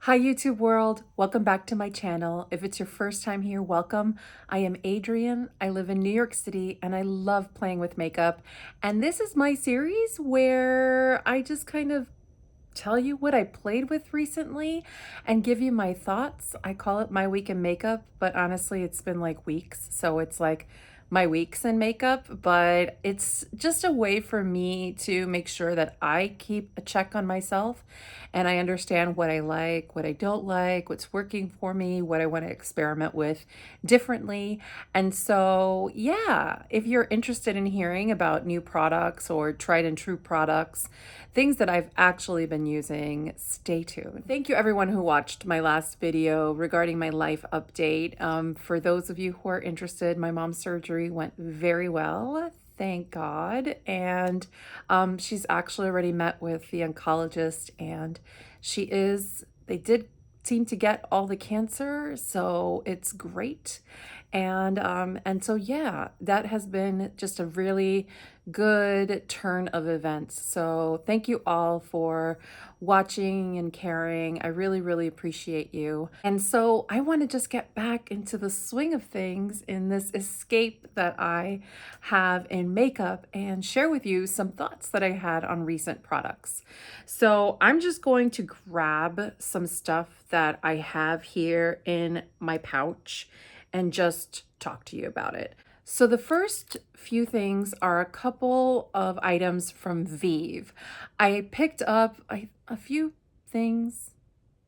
Hi YouTube world, welcome back to my channel. If it's your first time here, welcome. I am Adrienne, I live in New York City and I love playing with makeup. And this is my series where I just kind of tell you what I played with recently and give you my thoughts. I call it my week in makeup, but honestly it's been like weeks. So it's like my weeks in makeup, but it's just a way for me to make sure that I keep a check on myself and I understand what I like, what I don't like, what's working for me, what I want to experiment with differently. And so, yeah, if you're interested in hearing about new products or tried and true products, things that I've actually been using, stay tuned. Thank you everyone who watched my last video regarding my life update. For those of you who are interested, my mom's surgery went very well. Thank God. And she's actually already met with the oncologist and they did seem to get all the cancer, so it's great. And so yeah, that has been just a really good turn of events. So thank you all for watching and caring. I really appreciate you. And so I want to just get back into the swing of things in this escape that I have in makeup and share with you some thoughts that I had on recent products. So I'm just going to grab some stuff that I have here in my pouch and just talk to you about it. So the first few things are a couple of items from Vieve. I picked up a few things.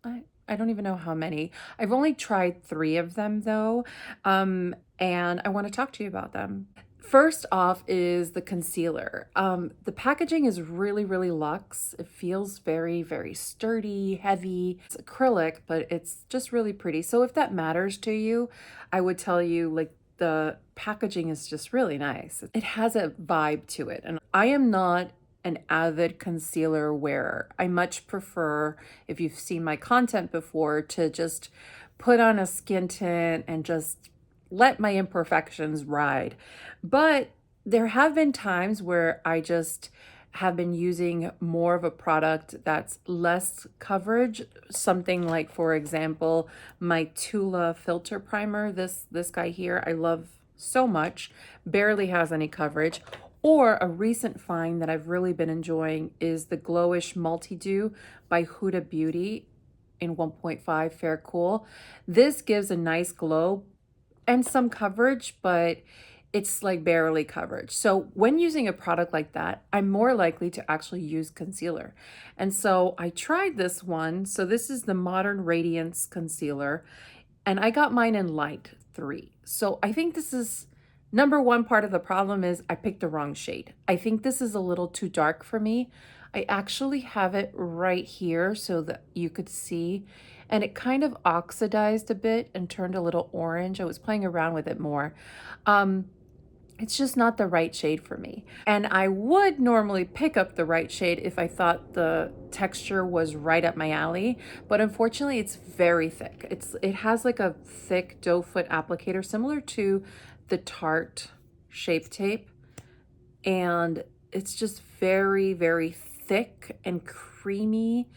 I don't even know how many. I've only tried 3 of them though, and I want to talk to you about them. First off is the concealer. The packaging is really luxe. It feels very sturdy, heavy. It's acrylic, but it's just really pretty. So if that matters to you, I would tell you like the packaging is just really nice. It has a vibe to it. And I am not an avid concealer wearer. I much prefer, if you've seen my content before, to just put on a skin tint and just let my imperfections ride. But there have been times where I just have been using more of a product that's less coverage. Something like, for example, my Tula filter primer. This guy here, I love so much, barely has any coverage. Or a recent find that I've really been enjoying is the Glowish Multi-Dew by Huda Beauty in 1.5 Fair Cool. This gives a nice glow and some coverage, but it's like barely coverage. So when using a product like that, I'm more likely to actually use concealer. And so I tried this one. So this is the Modern Radiance Concealer, and I got mine in Light 3. So I think this is number one part of the problem is I picked the wrong shade. I think this is a little too dark for me. I actually have it right here so that you could see, and it kind of oxidized a bit and turned a little orange. I was playing around with it more. It's just not the right shade for me. And I would normally pick up the right shade if I thought the texture was right up my alley, but unfortunately it's very thick. It has like a thick doe foot applicator similar to the Tarte Shape Tape, and it's just very thick and creamy.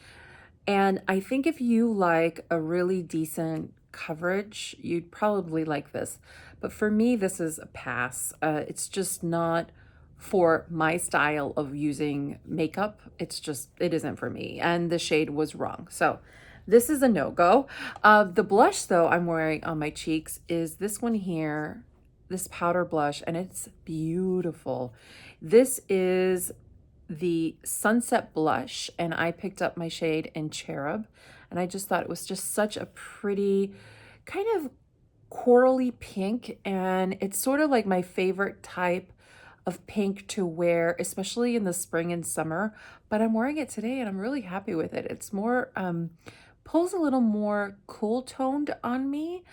And I think if you like a really decent coverage, you'd probably like this. But for me, this is a pass. It's just not for my style of using makeup. It isn't for me. And the shade was wrong. So this is a no-go. The blush, though, I'm wearing on my cheeks is this one here, this powder blush, and it's beautiful. This is the Sunset Blush, and I picked up my shade in Cherub, and I just thought it was just such a pretty kind of corally pink, and it's sort of like my favorite type of pink to wear, especially in the spring and summer. But I'm wearing it today and I'm really happy with it. It's more pulls a little more cool toned on me.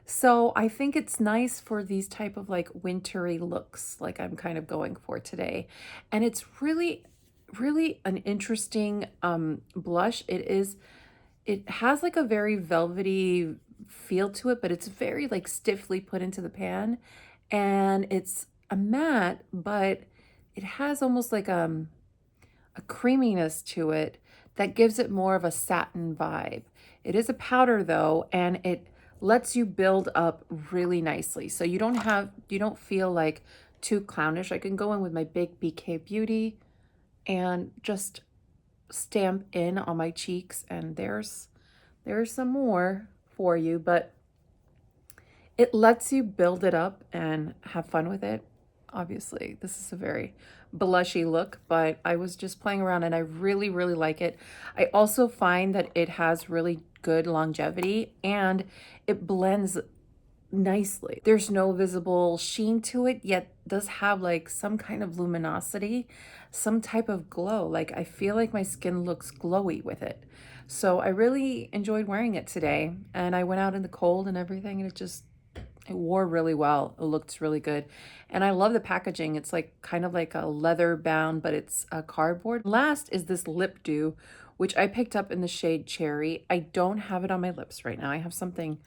So I think it's nice for these type of like wintry looks like I'm kind of going for today. And it's really an interesting blush. It has like a very velvety feel to it, but it's very like stiffly put into the pan. And it's a matte, but it has almost like a creaminess to it that gives it more of a satin vibe. It is a powder though, and it lets you build up really nicely. So you don't feel like too clownish. I can go in with my big BK Beauty and just stamp in on my cheeks, and there's some more for you, but it lets you build it up and have fun with it. Obviously, this is a very blushy look, but I was just playing around and I really, really like it. I also find that it has really good longevity and it blends nicely. There's no visible sheen to it, yet does have like some kind of luminosity, some type of glow. Like I feel like my skin looks glowy with it. So I really enjoyed wearing it today, and I went out in the cold and everything, and it wore really well. It looked really good. And I love the packaging. It's like kind of like a leather bound, but it's a cardboard. Last is this lip dew, which I picked up in the shade Cherry. I don't have it on my lips right now. I have something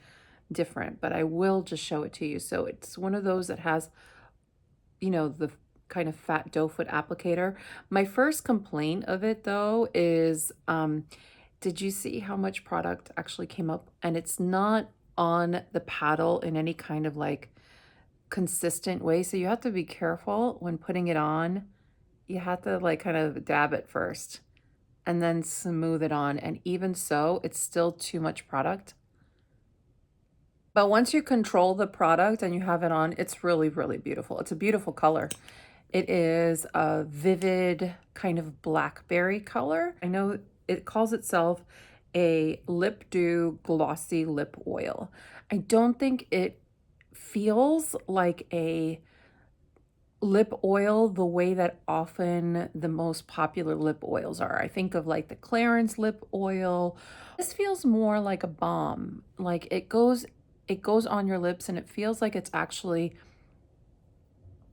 different, but I will just show it to you. So it's one of those that has, you know, the kind of fat doe foot applicator. My first complaint of it though is, did you see how much product actually came up? And it's not on the paddle in any kind of like consistent way. So you have to be careful when putting it on. You have to like kind of dab it first and then smooth it on. And even so, it's still too much product. But once you control the product and you have it on, it's really, really beautiful. It's a beautiful color. It is a vivid kind of blackberry color. I know it calls itself a Lip Dew Glossy Lip Oil. I don't think it feels like a lip oil the way that often the most popular lip oils are. I think of like the Clarins lip oil. This feels more like a balm. Like it goes on your lips and it feels like it's actually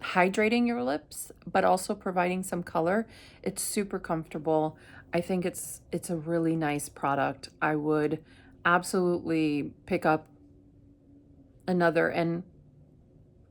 hydrating your lips, but also providing some color. It's super comfortable. I think it's a really nice product. I would absolutely pick up another, and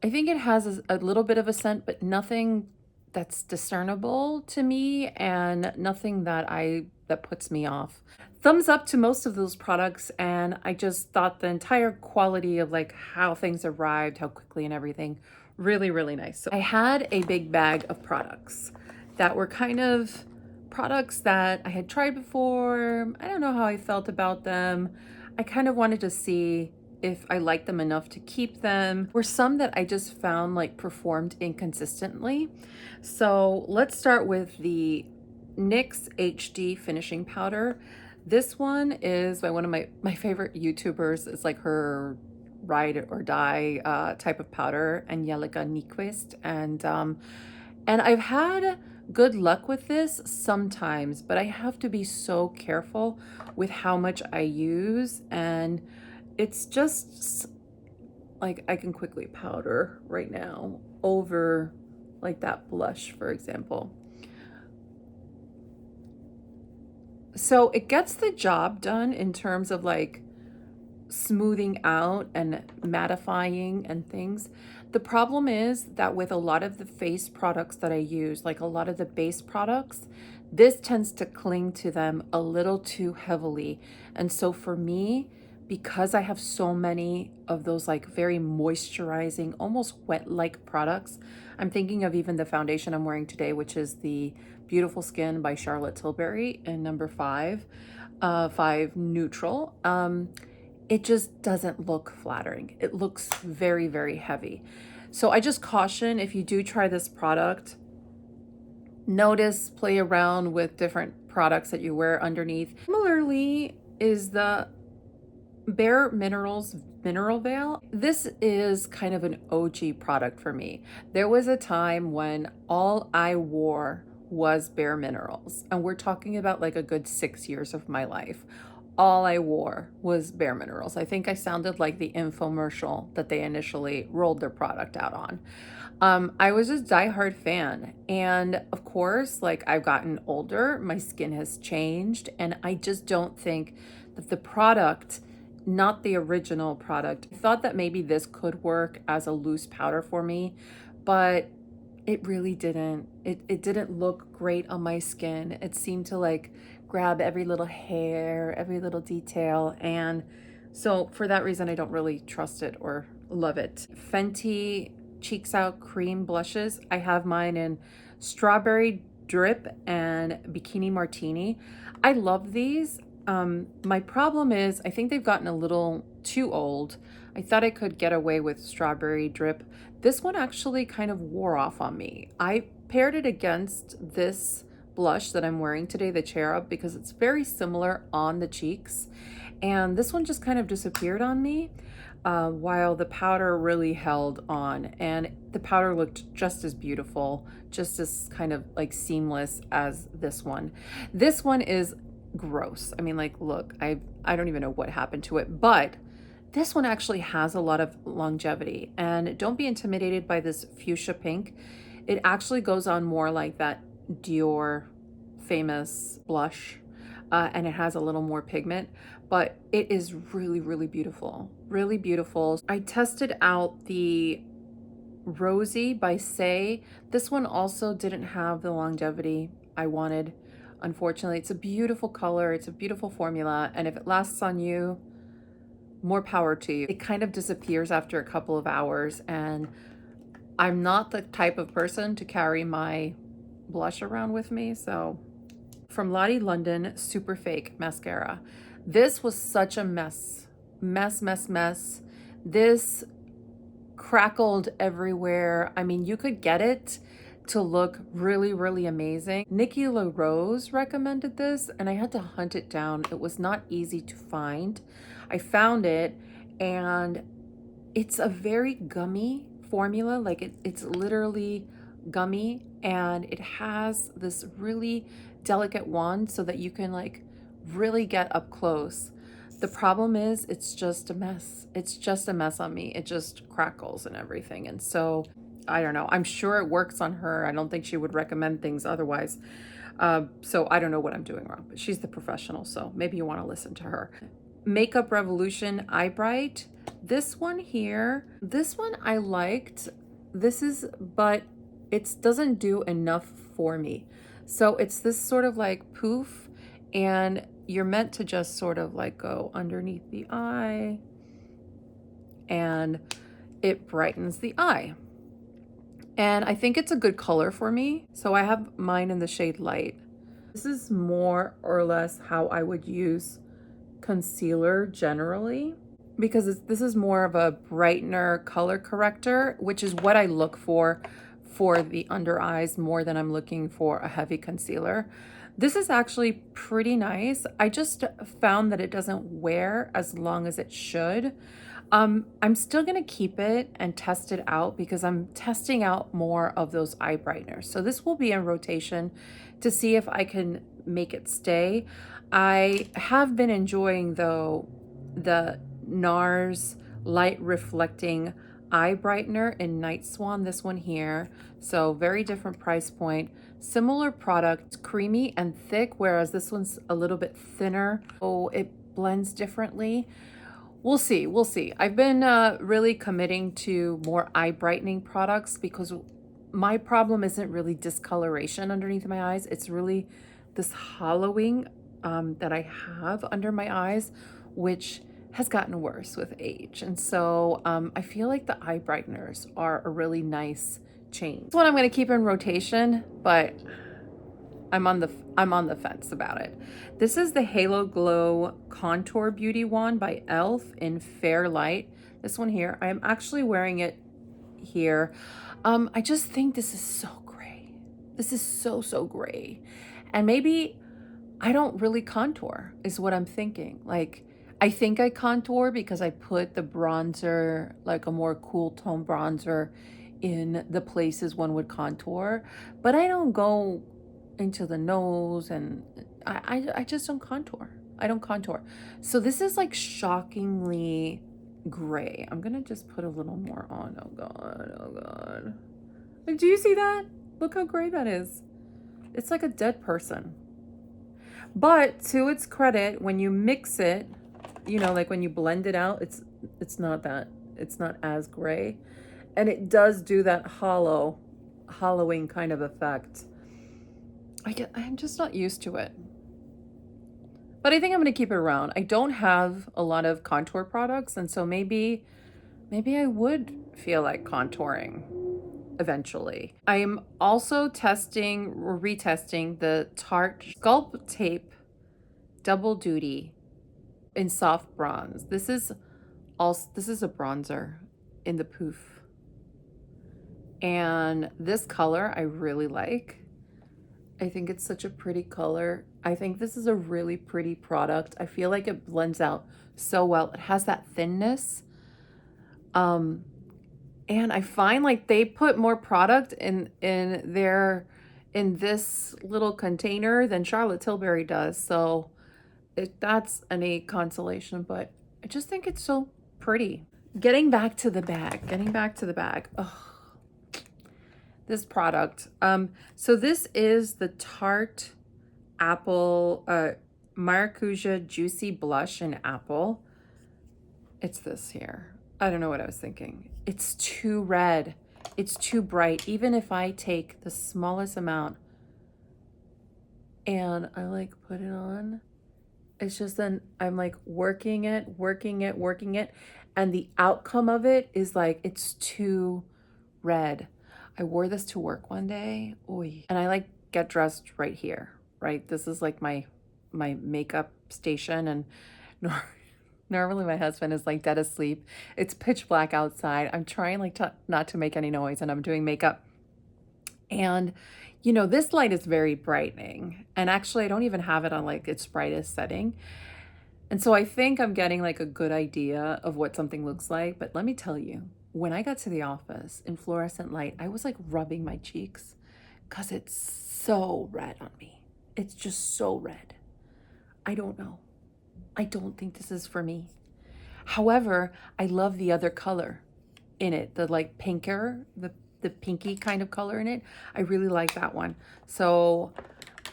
I think it has a little bit of a scent, but nothing that's discernible to me and nothing that puts me off. Thumbs up to most of those products, and I just thought the entire quality of like how things arrived, how quickly and everything, really, really nice. So I had a big bag of products that were kind of products that I had tried before. I don't know how I felt about them. I kind of wanted to see if I liked them enough to keep them. Were some that I just found like performed inconsistently. So let's start with the NYX HD Finishing Powder. This one is by one of my favorite YouTubers. It's like her ride or die type of powder, Angelica Nyquist. And I've had good luck with this sometimes, but I have to be so careful with how much I use. And it's just like I can quickly powder right now over like that blush, for example. So it gets the job done in terms of like smoothing out and mattifying and things. The problem is that with a lot of the face products that I use, like a lot of the base products, this tends to cling to them a little too heavily. And so for me, because I have so many of those like very moisturizing, almost wet-like products, I'm thinking of even the foundation I'm wearing today, which is the Beautiful Skin by Charlotte Tilbury in number 5 neutral. It just doesn't look flattering. It looks very, very heavy. So I just caution, if you do try this product, notice, play around with different products that you wear underneath. Similarly is the Bare Minerals Mineral Veil. This is kind of an OG product for me. There was a time when all I wore was Bare Minerals, and we're talking about like a good 6 years of my life. All I wore was Bare Minerals. I think I sounded like the infomercial that they initially rolled their product out on. I was a diehard fan, and of course, like I've gotten older, my skin has changed, and I just don't think that the product, not the original product, I thought that maybe this could work as a loose powder for me, but it really didn't. It didn't look great on my skin. It seemed to like grab every little hair, every little detail. And so for that reason, I don't really trust it or love it. Fenty Cheeks Out Cream Blushes. I have mine in Strawberry Drip and Bikini Martini. I love these. My problem is I think they've gotten a little too old. I thought I could get away with Strawberry Drip. This one actually kind of wore off on me. I paired it against this blush that I'm wearing today, the Cherub, because it's very similar on the cheeks. And this one just kind of disappeared on me, while the powder really held on. And the powder looked just as beautiful, just as kind of like seamless as this one. This one is gross. I mean, like, look, I don't even know what happened to it, but this one actually has a lot of longevity. And don't be intimidated by this fuchsia pink. It actually goes on more like that Dior famous blush, and it has a little more pigment, but it is really, really beautiful. Really beautiful. I tested out the Rosy by Saie. This one also didn't have the longevity I wanted. Unfortunately, it's a beautiful color. It's a beautiful formula. And if it lasts on you, more power to you. It kind of disappears after a couple of hours. And I'm not the type of person to carry my blush around with me. So from Lottie London Super Fake Mascara. This was such a mess. Mess. This crackled everywhere. I mean, you could get it to look really, really amazing. Nikki LaRose recommended this and I had to hunt it down. It was not easy to find. I found it and it's a very gummy formula. Like it's literally gummy, and it has this really delicate wand so that you can like really get up close. The problem is it's just a mess. It's just a mess on me. It just crackles and everything. And so I don't know. I'm sure it works on her. I don't think she would recommend things otherwise. So I don't know what I'm doing wrong, but she's the professional. So maybe you want to listen to her. Makeup Revolution Eye Bright. This one here, this one I liked. But it doesn't do enough for me. So it's this sort of like poof, and you're meant to just sort of like go underneath the eye and it brightens the eye. And I think it's a good color for me. So I have mine in the shade Light. This is more or less how I would use concealer generally, because this is more of a brightener color corrector, which is what I look for the under eyes more than I'm looking for a heavy concealer. This is actually pretty nice. I just found that it doesn't wear as long as it should. I'm still gonna keep it and test it out because I'm testing out more of those eye brighteners. So this will be in rotation to see if I can make it stay. I have been enjoying though the NARS Light Reflecting Eye Brightener in Night Swan, this one here. So very different price point. Similar product, creamy and thick, whereas this one's a little bit thinner. Oh, it blends differently. We'll see. I've been really committing to more eye brightening products because my problem isn't really discoloration underneath my eyes. It's really this hollowing that I have under my eyes, which has gotten worse with age. And so I feel like the eye brighteners are a really nice change. This one I'm going to keep in rotation, but I'm on the fence about it. This is the Halo Glow Contour Beauty Wand by e.l.f. in Fair Light. This one here, I am actually wearing it here. I just think this is so gray. This is so gray. And maybe I don't really contour is what I'm thinking. Like, I think I contour because I put the bronzer, like a more cool tone bronzer, in the places one would contour, but I don't go into the nose, and I just don't contour. I don't contour. So this is like shockingly gray. I'm gonna just put a little more on. Oh God. Like, do you see that? Look how gray that is. It's like a dead person. But to its credit, when you mix it, you know, like when you blend it out, it's not as gray. And it does do that hollowing kind of effect. I'm just not used to it. But I think I'm going to keep it around. I don't have a lot of contour products, and so maybe I would feel like contouring eventually. I am also retesting the Tarte Sculpt Tape Double Duty in soft bronze. This is a bronzer in the poof. And this color I really like. I think it's such a pretty color. I think this is a really pretty product. I feel like it blends out so well. It has that thinness. And I find like they put more product in this little container than Charlotte Tilbury does. So that's any consolation, but I just think it's so pretty. Getting back to the bag. Oh, this product. So this is the Tarte Apple Maracuja Juicy Blush in Apple. It's this here. I don't know what I was thinking. It's too red. It's too bright. Even if I take the smallest amount and I like put it on, it's just then I'm like working it. And the outcome of it is like, it's too red. I wore this to work one day. Oy. And I like get dressed right here, right? This is like my makeup station. And normally my husband is like dead asleep. It's pitch black outside. I'm trying like not to make any noise and I'm doing makeup. And you know, this light is very brightening. And actually I don't even have it on like its brightest setting. And so I think I'm getting like a good idea of what something looks like. But let me tell you, when I got to the office in fluorescent light, I was like rubbing my cheeks because it's so red on me. It's just so red. I don't know. I don't think this is for me. However, I love the other color in it, the like pinker, the pinky kind of color in it. I really like that one. So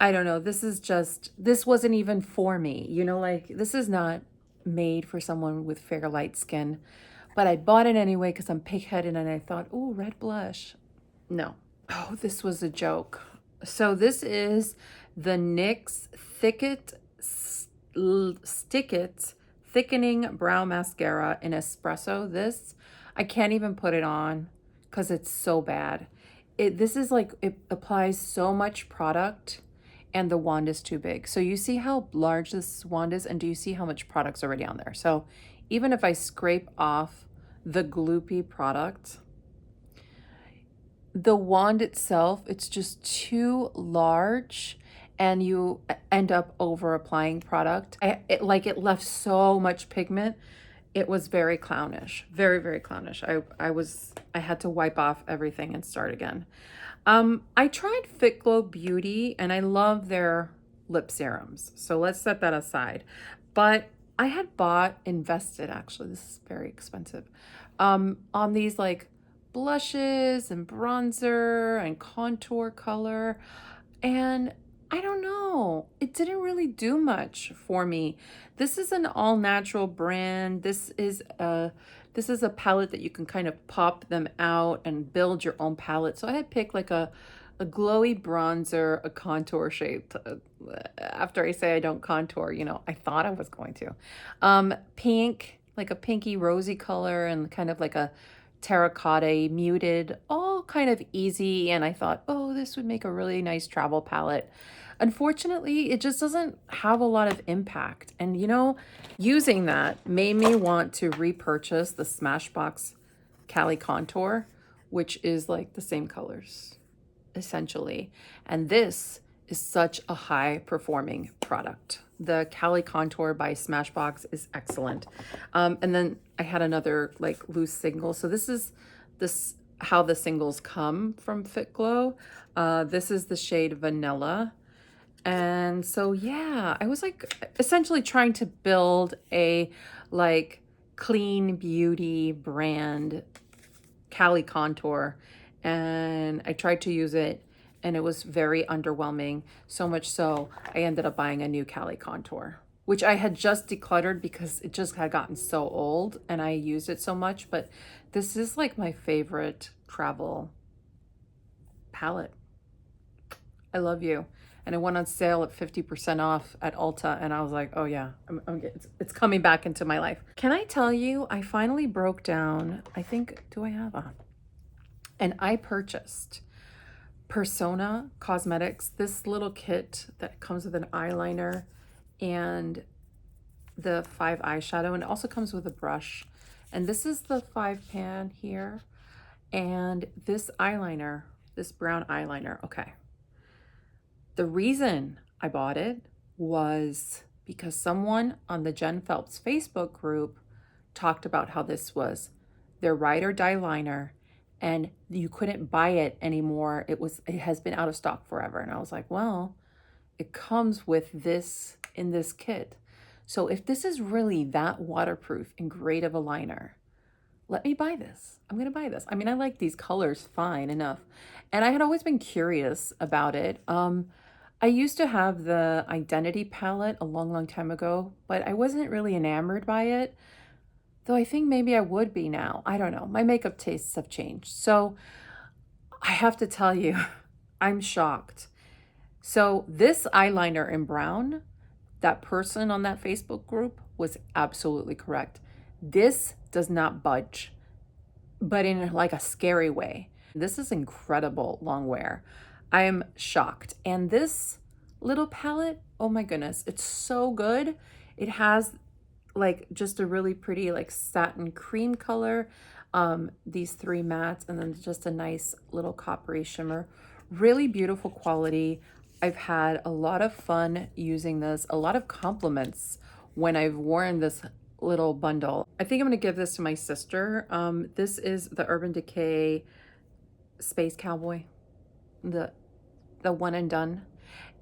I don't know. This wasn't even for me. You know, like this is not made for someone with fair light skin. But I bought it anyway because I'm pigheaded and I thought, oh, red blush. No. Oh, this was a joke. So this is the NYX Stick It Thickening Brow Mascara in Espresso. This, I can't even put it on because it's so bad. This is like, it applies so much product and the wand is too big. So you see how large this wand is, and do you see how much product's already on there? So even if I scrape off the gloopy product, the wand itself, it's just too large and you end up over applying product. It left so much pigment. It was very clownish, very, very clownish. I had to wipe off everything and start again. I tried FitGlow Beauty and I love their lip serums. So let's set that aside. But I had invested actually, this is very expensive, on these like blushes and bronzer and contour color. And I don't know, it didn't really do much for me. This is an all natural brand. This is a palette that you can kind of pop them out and build your own palette. So I had picked like a glowy bronzer, a contour shaped. After I say I don't contour, you know, I thought I was going to. Pink, like a pinky rosy color, and kind of like a terracotta muted, all kind of easy. And I thought, oh, this would make a really nice travel palette. Unfortunately, it just doesn't have a lot of impact. And you know, using that made me want to repurchase the Smashbox Cali Contour, which is like the same colors, essentially. And this is such a high performing product. The Cali Contour by Smashbox is excellent. And then I had another like loose single. So this is how the singles come from FitGlow. This is the shade Vanilla. And so, yeah, I was like essentially trying to build a like clean beauty brand Cali Contour. And I tried to use it and it was very underwhelming. So much so I ended up buying a new Cali Contour, which I had just decluttered because it just had gotten so old and I used it so much. But this is like my favorite travel palette. I love you. and it went on sale at 50% off at Ulta, and I was like, oh yeah, it's coming back into my life. Can I tell you, I finally broke down, I think, do I have a, and I purchased Persona Cosmetics, this little kit that comes with an eyeliner and the 5 eyeshadow, and it also comes with a brush. And this is the 5 pan here, and this eyeliner, this brown eyeliner. Okay, the reason I bought it was because someone on the Jen Phelps Facebook group talked about how this was their ride or die liner, and you couldn't buy it anymore. It has been out of stock forever. And I was like, well, it comes with this in this kit. So if this is really that waterproof and great of a liner, let me buy this. I'm gonna buy this. I mean, I like these colors fine enough. And I had always been curious about it. I used to have the Identity palette a long, long time ago, but I wasn't really enamored by it. Though I think maybe I would be now. I don't know. My makeup tastes have changed. So I have to tell you, I'm shocked. So this eyeliner in brown, that person on that Facebook group was absolutely correct. This does not budge, but in like a scary way. This is incredible long wear. I am shocked. And this little palette, oh my goodness, it's so good. It has like just a really pretty like satin cream color, these 3 mattes, and then just a nice little coppery shimmer. Really beautiful quality. I've had a lot of fun using this, a lot of compliments when I've worn this little bundle. I think I'm gonna give this to my sister. This is the Urban Decay Space Cowboy, the one and done.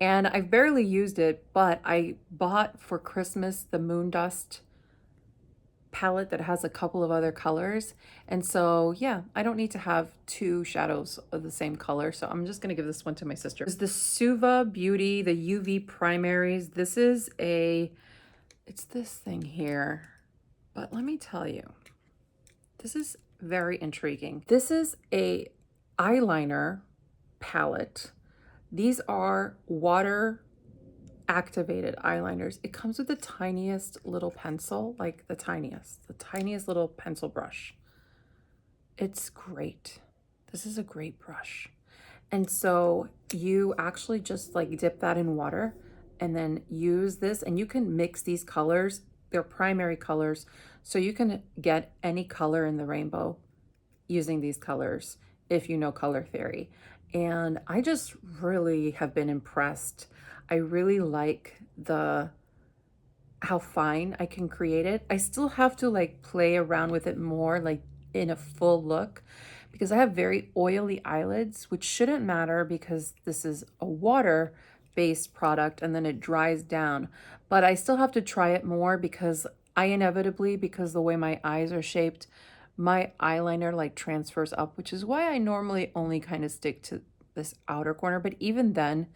And I've barely used it, but I bought for Christmas the Moon Dust palette that has a couple of other colors. And so, yeah, I don't need to have 2 shadows of the same color. So I'm just going to give this one to my sister. There's the Suva Beauty, the UV Primaries. This is it's this thing here. But let me tell you, this is very intriguing. This is a eyeliner palette. These are water activated eyeliners. It comes with the tiniest little pencil, like the tiniest little pencil brush. It's great. This is a great brush. And so you actually just like dip that in water and then use this, and you can mix these colors. They're primary colors. So you can get any color in the rainbow using these colors if you know color theory. And I just really have been impressed. I really like how fine I can create it. I still have to like play around with it more, like in a full look, because I have very oily eyelids, which shouldn't matter because this is a water-based product and then it dries down. But I still have to try it more because because the way my eyes are shaped, my eyeliner like transfers up, which is why I normally only kind of stick to this outer corner. But even then,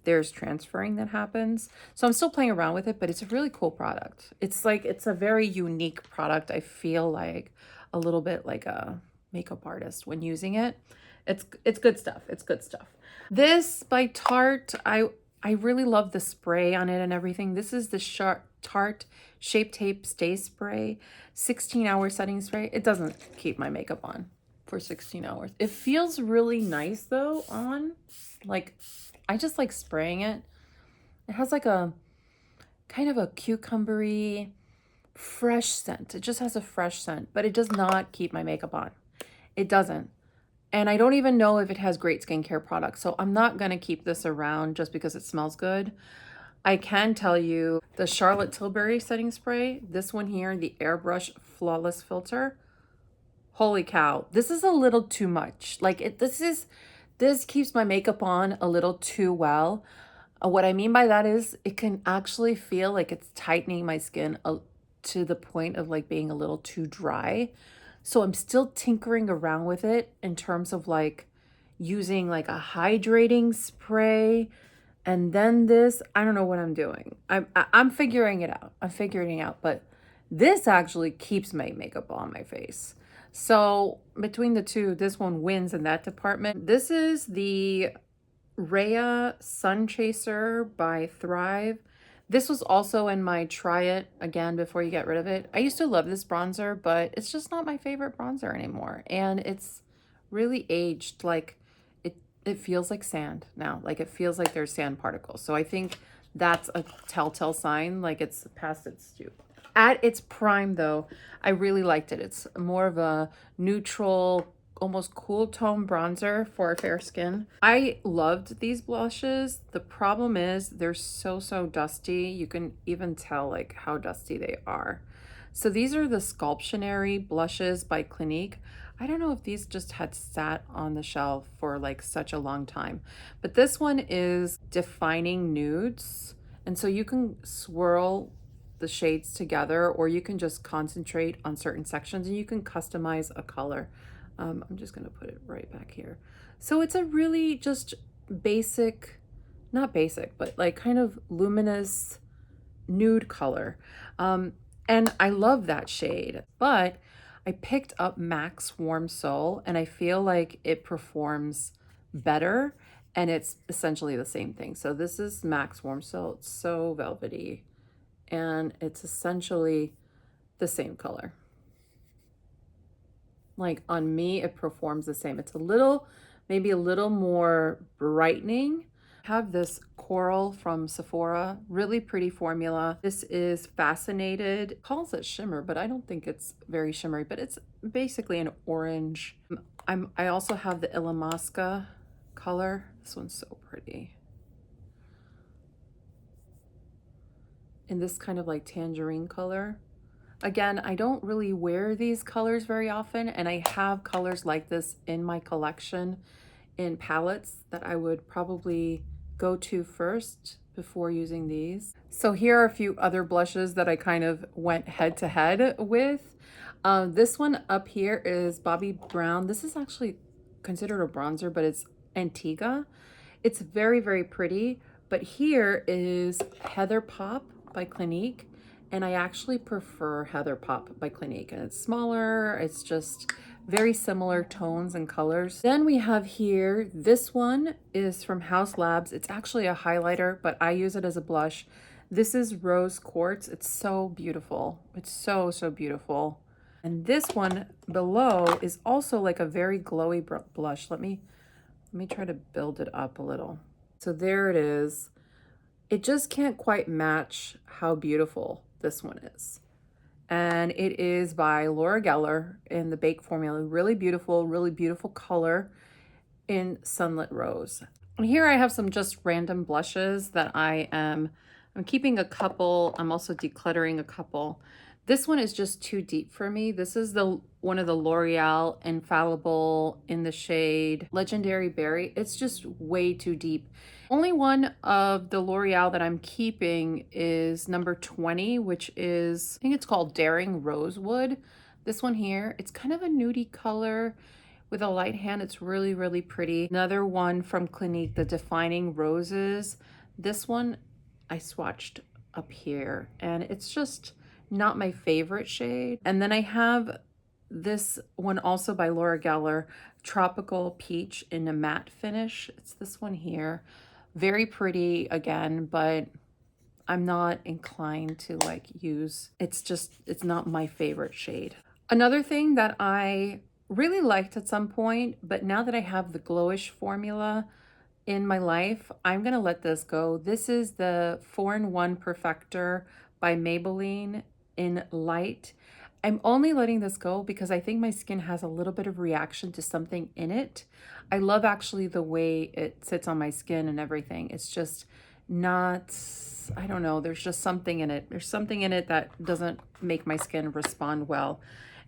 there's transferring that happens. So I'm still playing around with it, but it's a really cool product. It's a very unique product. I feel like a little bit like a makeup artist when using it. It's good stuff. It's good stuff. This by Tarte, I really love the spray on it and everything. This is the Tarte Shape Tape Stay Spray, 16-hour setting spray. It doesn't keep my makeup on for 16 hours. It feels really nice though on, like, I just like spraying it. It has like a kind of a cucumbery, fresh scent. It just has a fresh scent, but it does not keep my makeup on. It doesn't. And I don't even know if it has great skincare products. So I'm not going to keep this around just because it smells good. I can tell you the Charlotte Tilbury setting spray, this one here, the Airbrush Flawless Filter. Holy cow. This is a little too much. Like this keeps my makeup on a little too well. What I mean by that is it can actually feel like it's tightening my skin to the point of like being a little too dry. So I'm still tinkering around with it in terms of like using like a hydrating spray and then this. I don't know what I'm doing. I'm figuring it out. I'm figuring it out. But this actually keeps my makeup on my face. So between the two, this one wins in that department. This is the Rhea Sun Chaser by Thrive. This was also in my try it again before you get rid of it. I used to love this bronzer, but it's just not my favorite bronzer anymore. And it's really aged. Like it feels like sand now. Like it feels like there's sand particles. So I think that's a telltale sign, like it's past its due. At its prime though, I really liked it. It's more of a neutral, almost cool tone bronzer for fair skin. I loved these blushes. The problem is they're so dusty. You can even tell like how dusty they are. So these are the Sculptionary blushes by Clinique. I don't know if these just had sat on the shelf for like such a long time, but this one is Defining Nudes. And so you can swirl the shades together, or you can just concentrate on certain sections and you can customize a color. I'm just gonna put it right back here. So it's a really just basic, not basic, but like kind of luminous nude color. And I love that shade, but I picked up Max Warm Soul and I feel like it performs better, and it's essentially the same thing. So this is Max Warm Soul. It's so velvety and it's essentially the same color. Like on me, it performs the same. It's a little, maybe a little more brightening. I have this Coral from Sephora, really pretty formula. This is Fascinated. It calls it shimmer, but I don't think it's very shimmery, but it's basically an orange. I also have the Illamasqua color. This one's so pretty. In this kind of like tangerine color. Again, I don't really wear these colors very often, and I have colors like this in my collection in palettes that I would probably go to first before using these. So here are a few other blushes that I kind of went head to head with. This one up here is Bobbi Brown. This is actually considered a bronzer, but it's Antigua. It's very pretty, but here is Heather Pop by Clinique. And I actually prefer Heather Pop by Clinique, and it's smaller. It's just very similar tones and colors. Then we have here, this one is from House Labs. It's actually a highlighter, but I use it as a blush. This is Rose Quartz. It's so beautiful. It's so beautiful. And this one below is also like a very glowy blush. Let me try to build it up a little. So there it is. It just can't quite match how beautiful this one is. And it is by Laura Geller in the Bake formula. Really beautiful color in Sunlit Rose. And here I have some just random blushes that I'm keeping a couple. I'm also decluttering a couple. This one is just too deep for me. This is one of the L'Oreal Infallible in the shade Legendary Berry. It's just way too deep. Only one of the L'Oreal that I'm keeping is number 20, which is, I think it's called Daring Rosewood. This one here, it's kind of a nudie color with a light hand. It's really pretty. Another one from Clinique, the Defining Roses. This one I swatched up here, and it's just not my favorite shade. And then I have this one also by Laura Geller, Tropical Peach in a matte finish. It's this one here. Very pretty again, but I'm not inclined to like use, it's not my favorite shade. Another thing that I really liked at some point, but now that I have the Glowish formula in my life, I'm gonna let this go. This is the 4-in-1 Perfector by Maybelline in Light. I'm only letting this go because I think my skin has a little bit of reaction to something in it. I love actually the way it sits on my skin and everything. It's just not, I don't know, there's just something in it. There's something in it that doesn't make my skin respond well.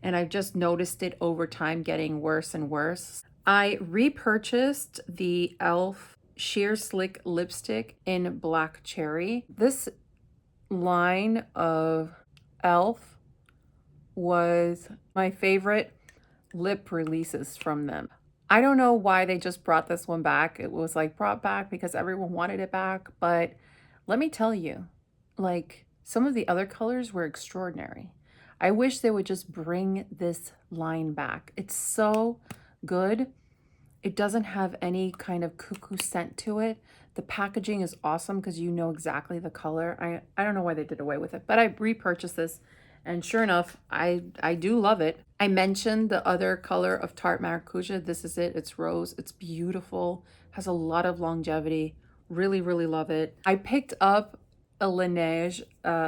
And I've just noticed it over time getting worse and worse. I repurchased the e.l.f. Sheer Slick Lipstick in Black Cherry. This line of e.l.f. was my favorite lip releases from them. I don't know why they just brought this one back. It was like brought back because everyone wanted it back, but let me tell you, like some of the other colors were extraordinary. I wish they would just bring this line back. It's so good. It doesn't have any kind of cuckoo scent to it. The packaging is awesome because you know exactly the color. I don't know why they did away with it, but I repurchased this and sure enough, I do love it. I mentioned the other color of Tarte Maracuja. This is it. It's rose. It's beautiful. Has a lot of longevity. Really, really love it. I picked up a Laneige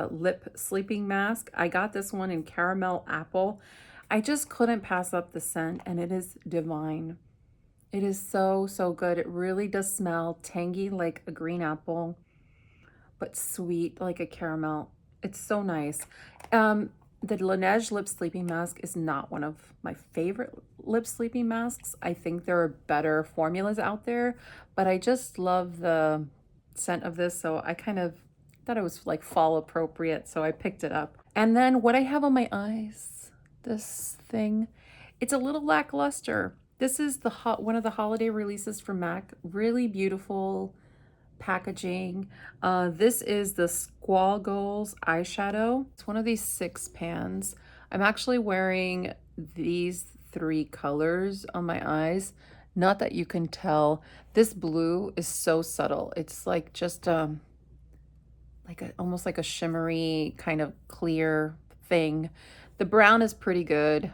lip sleeping mask. I got this one in caramel apple. I just couldn't pass up the scent and it is divine. It is so, so good. It really does smell tangy like a green apple, but sweet like a caramel. It's so nice. The Laneige lip sleeping mask is not one of my favorite lip sleeping masks. I think there are better formulas out there, but I just love the scent of this, so I kind of thought it was like fall appropriate, so I picked it up. And then what I have on my eyes, this thing, it's a little lackluster. This is the one of the holiday releases from MAC. Really beautiful packaging. This is the Squall Goals eyeshadow. It's one of these 6 pans. I'm actually wearing these 3 colors on my eyes. Not that you can tell. This blue is so subtle. It's like just almost like a shimmery kind of clear thing. The brown is pretty good.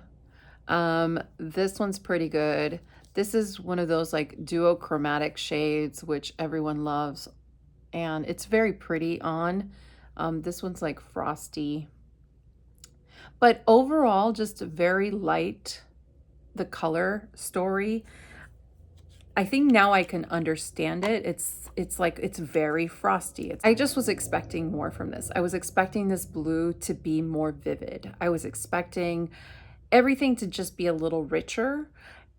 This one's pretty good. This is one of those like duochromatic shades, which everyone loves. And it's very pretty on. This one's like frosty. But overall, just very light, the color story. I think now I can understand it. It's like, it's very frosty. I just was expecting more from this. I was expecting this blue to be more vivid. I was expecting everything to just be a little richer,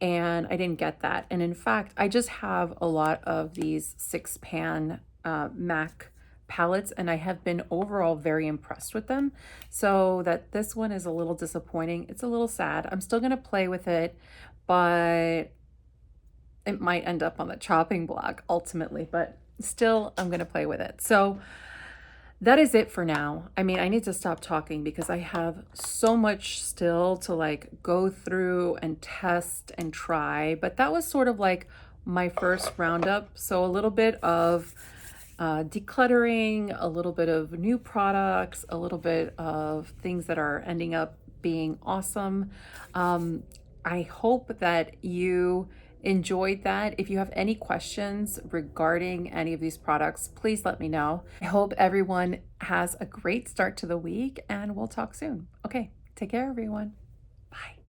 and I didn't get that. And in fact, I just have a lot of these 6 pan MAC palettes, and I have been overall very impressed with them. So that this one is a little disappointing. It's a little sad. I'm still gonna play with it, but it might end up on the chopping block ultimately, but still I'm gonna play with it. So that is it for now. I mean, I need to stop talking because I have so much still to like go through and test and try, but that was sort of like my first roundup. So a little bit of decluttering, a little bit of new products, a little bit of things that are ending up being awesome. I hope that you enjoyed that. If you have any questions regarding any of these products, please let me know. I hope everyone has a great start to the week and we'll talk soon. Okay, take care, everyone. Bye.